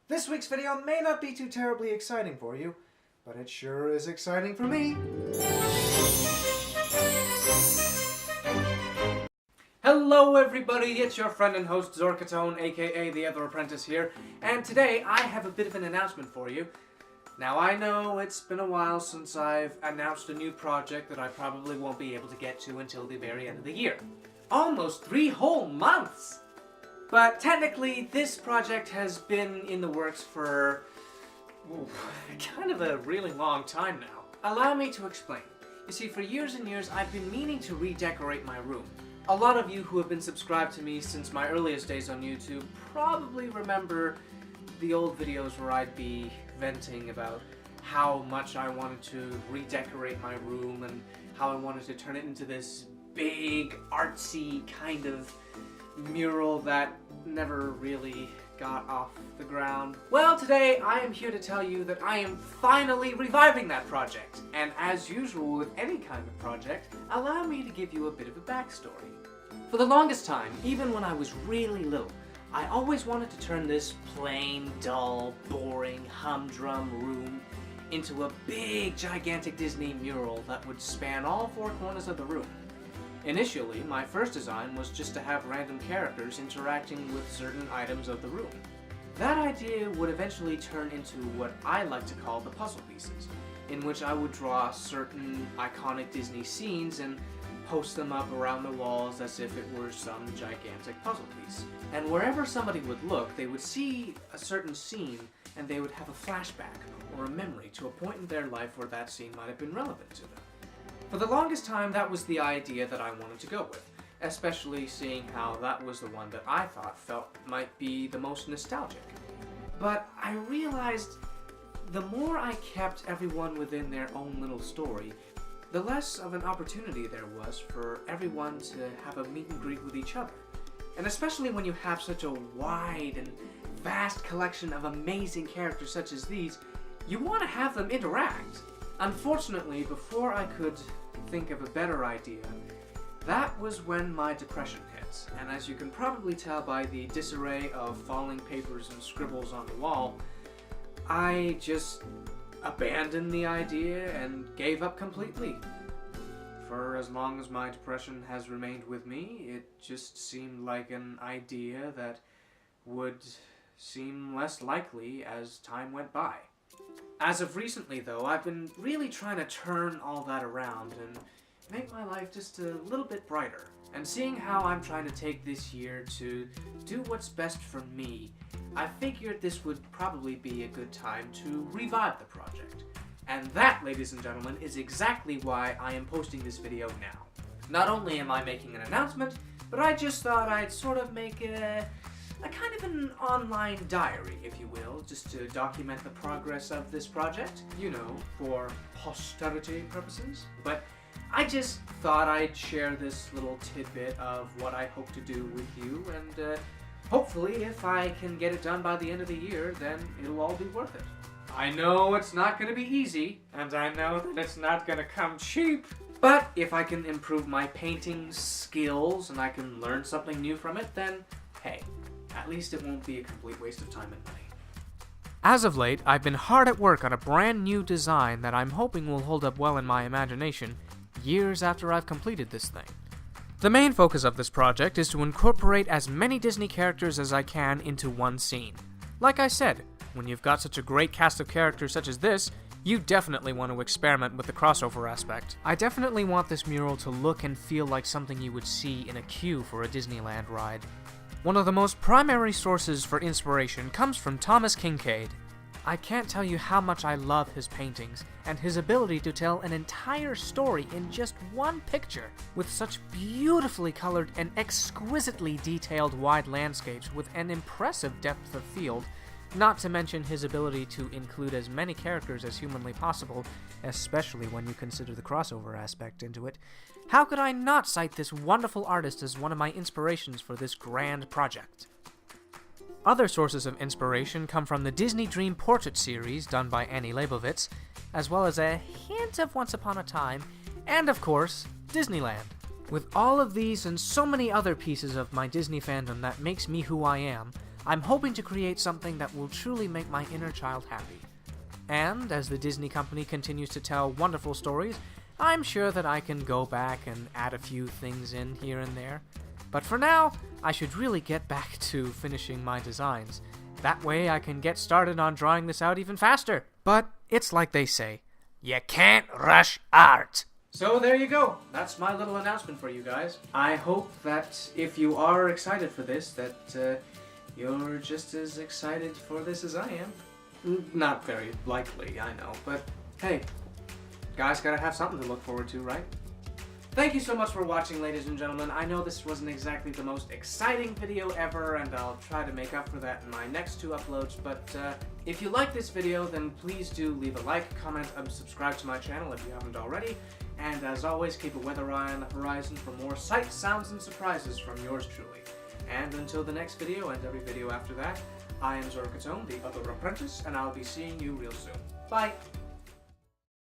This week's video may not be too terribly exciting for you, but it sure is exciting for me. Hello everybody, it's your friend and host Zora Catone, aka The Other Apprentice here, and today I have a bit of an announcement for you. Now I know it's been a while since I've announced a new project that I probably won't be able to get to until the very end of the year. Almost 3 whole months! But technically, this project has been in the works for kind of a really long time now. Allow me to explain. You see, for years and years, I've been meaning to redecorate my room. A lot of you who have been subscribed to me since my earliest days on YouTube probably remember the old videos where I'd be venting about how much I wanted to redecorate my room and how I wanted to turn it into this big, artsy kind of mural that never really got off the ground. Well, today I am here to tell you that I am finally reviving that project. And as usual with any kind of project, allow me to give you a bit of a backstory. For the longest time, even when I was really little, I always wanted to turn this plain, dull, boring, humdrum room into a big, gigantic Disney mural that would span all 4 corners of the room. Initially, my first design was just to have random characters interacting with certain items of the room. That idea would eventually turn into what I like to call the puzzle pieces, in which I would draw certain iconic Disney scenes and post them up around the walls as if it were some gigantic puzzle piece. And wherever somebody would look, they would see a certain scene and they would have a flashback or a memory to a point in their life where that scene might have been relevant to them. For the longest time, that was the idea that I wanted to go with, especially seeing how that was the one that I thought might be the most nostalgic. But I realized the more I kept everyone within their own little story, the less of an opportunity there was for everyone to have a meet and greet with each other. And especially when you have such a wide and vast collection of amazing characters such as these, you want to have them interact. Unfortunately, before I could think of a better idea, that was when my depression hit. And as you can probably tell by the disarray of falling papers and scribbles on the wall, I just abandoned the idea and gave up completely. For as long as my depression has remained with me, it just seemed like an idea that would seem less likely as time went by. As of recently, though, I've been really trying to turn all that around and make my life just a little bit brighter. And seeing how I'm trying to take this year to do what's best for me, I figured this would probably be a good time to revive the project. And that, ladies and gentlemen, is exactly why I am posting this video now. Not only am I making an announcement, but I just thought I'd sort of make a kind of an online diary, if you will, just to document the progress of this project, you know, for posterity purposes. But I just thought I'd share this little tidbit of what I hope to do with you, and hopefully if I can get it done by the end of the year, then it'll all be worth it. I know it's not going to be easy, and I know that it's not going to come cheap, but if I can improve my painting skills and I can learn something new from it, then hey, at least it won't be a complete waste of time and money. As of late, I've been hard at work on a brand new design that I'm hoping will hold up well in my imagination years after I've completed this thing. The main focus of this project is to incorporate as many Disney characters as I can into one scene. Like I said, when you've got such a great cast of characters such as this, you definitely want to experiment with the crossover aspect. I definitely want this mural to look and feel like something you would see in a queue for a Disneyland ride. One of the most primary sources for inspiration comes from Thomas Kinkade. I can't tell you how much I love his paintings, and his ability to tell an entire story in just one picture, with such beautifully colored and exquisitely detailed wide landscapes with an impressive depth of field, not to mention his ability to include as many characters as humanly possible, especially when you consider the crossover aspect into it. How could I not cite this wonderful artist as one of my inspirations for this grand project? Other sources of inspiration come from the Disney Dream Portrait series done by Annie Leibovitz, as well as a hint of Once Upon a Time, and of course, Disneyland. With all of these and so many other pieces of my Disney fandom that makes me who I am, I'm hoping to create something that will truly make my inner child happy. And as the Disney company continues to tell wonderful stories, I'm sure that I can go back and add a few things in here and there. But for now, I should really get back to finishing my designs. That way I can get started on drawing this out even faster. But it's like they say, you can't rush art. So there you go. That's my little announcement for you guys. I hope that if you are excited for this, that you're just as excited for this as I am. Not very likely, I know, but hey, guys gotta have something to look forward to, right? Thank you so much for watching, ladies and gentlemen. I know this wasn't exactly the most exciting video ever, and I'll try to make up for that in my next 2 uploads, but if you like this video, then please do leave a like, comment, and subscribe to my channel if you haven't already. And as always, keep a weather eye on the horizon for more sights, sounds, and surprises from yours truly. And until the next video, and every video after that, I am Zora, the other apprentice, and I'll be seeing you real soon. Bye!